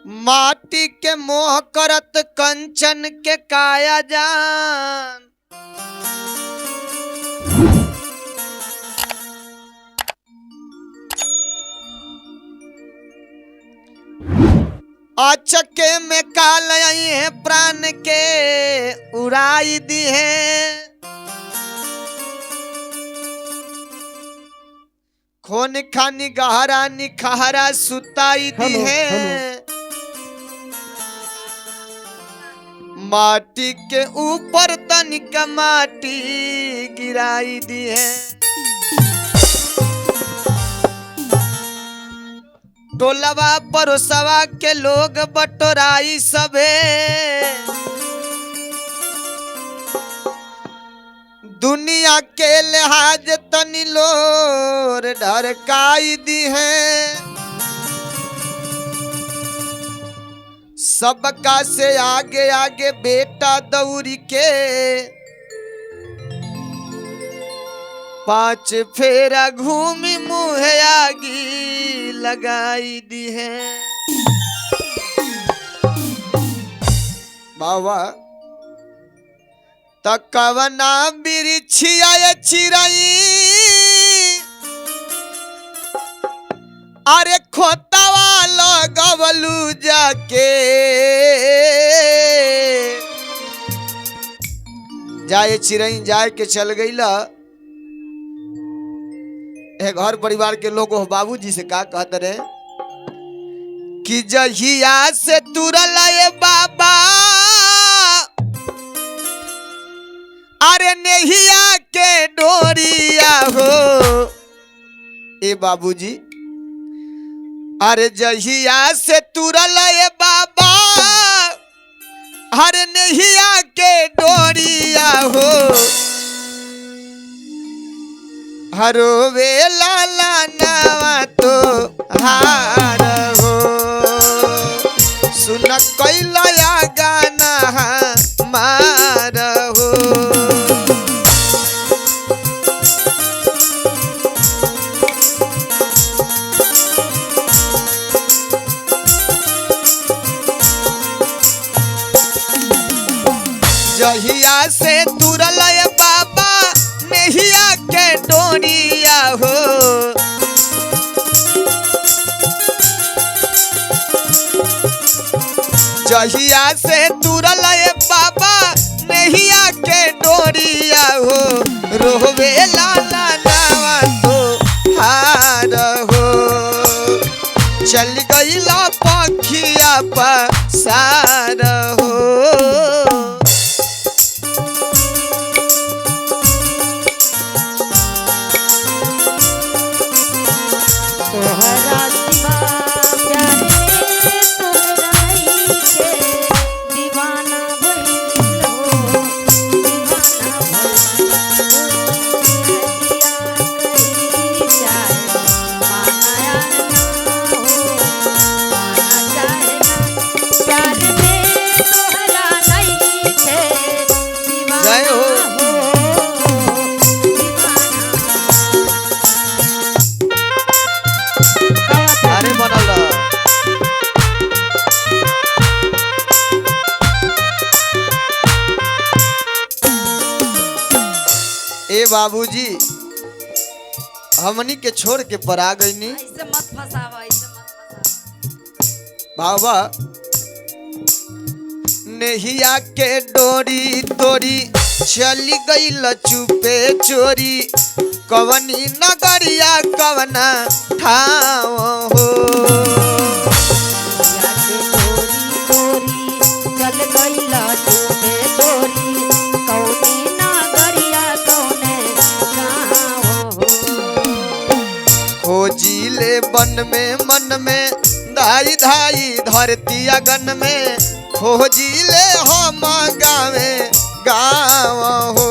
माटी के मोह करत कंचन के काया जान। अचके में काल आई है प्राण के उड़ाई दी है। खोन खानी गहरा निखहरा सुताई दी है। माटी के ऊपर तनिक माटी गिराई दी है। टोलवा परोसवा के लोग बटोराई सबे। दुनिया के लिहाज तनी लोर ढरकाई दी है। सबका से आगे आगे बेटा दौड़ी के 5 फेरा घूमी मुँह आगी लगाई दी है। बाबा तकवना बिरिछिया चिरई अरे खोतावा लगवलू जाके। जाए चिरई जाए के चल गईला। घर परिवार के लोग बाबूजी से का कहते रहे कि जहिया से तुरल ये बाबा अरे नहिया के डोरिया हो। ए बाबूजी अरे जहिया से तुरल ये बाबा अरे नहिया के डोरिया हो। हरो वे लाला नवा तो हार हो। सुन कैलया गाना मार हो। जहिया से तुरल बाबा नहिया के डोरिया हो। जहिया से तुरल बाबा नहिया के डोरिया हो। रोवे लाला नावा तो हार हो। चल गईला पखिया पसार हो। ए बाबूजी हमनी के छोड़ के परा गईनी। ऐसे मत फसावा, ऐसे मत फसावा बाबा। नहिया के डोरी तोरी चली गई चुपे चोरी। कवनी नगरिया कवना ठाव हो। चल गईला चुपे चोरी कौनी नगरिया कौने गाँव हो। खोजिले बन में मन में धाई धाई धरती अगन में। खोजिले हम गावे गाँव हो।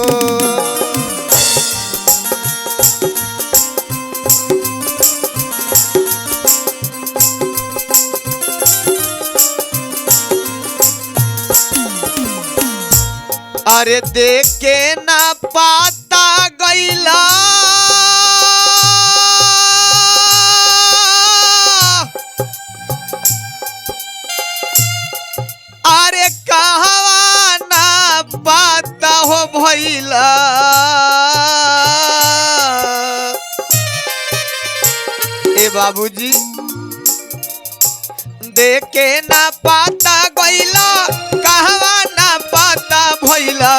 अरे देख के ना पाता गईला गईला ए बाबूजी देखे ना पाता गईला कहवा ना पाता भइला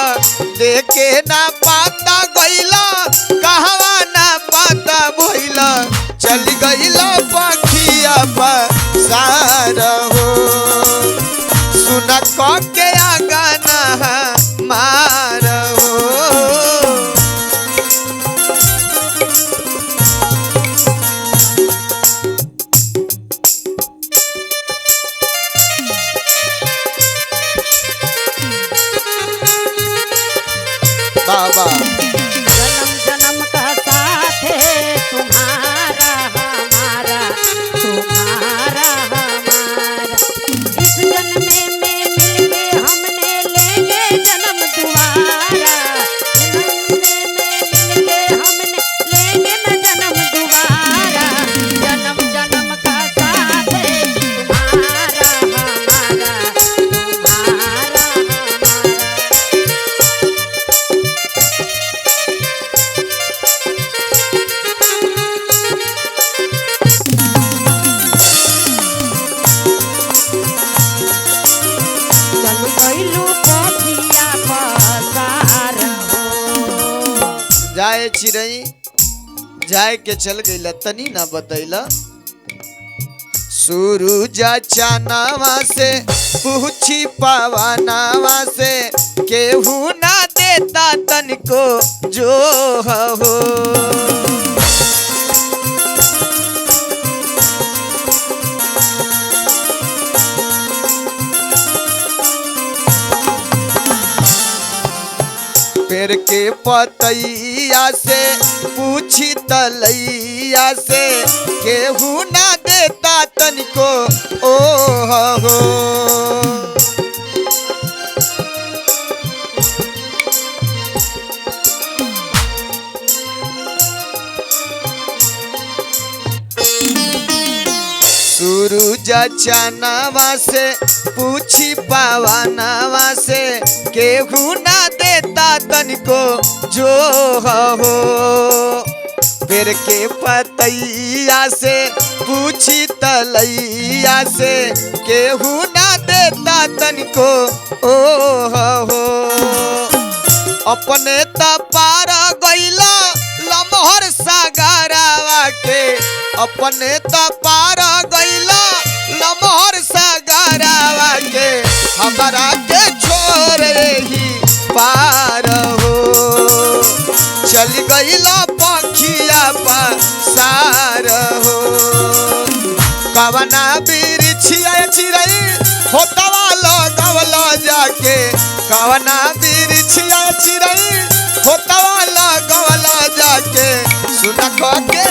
देखे ना पाता गईला कहवा ना पाता भइला चल गईला पखिया पसार हो सुन के आगाना मार हो बाबा जन्म जन्म का साथ है तुम्हारा हमारा तुम्हारा हमारा इस जन्म में मिलके हमने लेंगे जन्म दोबारा जन्म में मिलके हमने लेंगे न जन्म दोबारा जन्म जन्म का साथ है तुम्हारा हमारा तुम्हारा हमारा चल गइलू पखिया पसार हो जाए चिरई जाए के चल गईला तनी ना बतैला सूरुजा चानावा से पूछी पवनावा से केहू ना देता तनिको जो हो पेड़ के पतैया से पूछी तलैया से केहू ना देता तनिको ओ हो सूरुजा चानावा से पूछी पवनावा से केहू ना देता तनिको जो हो पेड़ के पतैया से पूछी तलैया से केहू ना देता तनिको ओ हो अपने त पार गईला लमहर सागरावा के अपने त पार गईला लमहर सागरावा के हमारा के छोड़ ही पार हो चल गईला पखिया पसार हो कवना बिरछिया चिरई होतवा लगवला जाके कवना बिरछिया चिरई होतवा लगवला जाके सुन के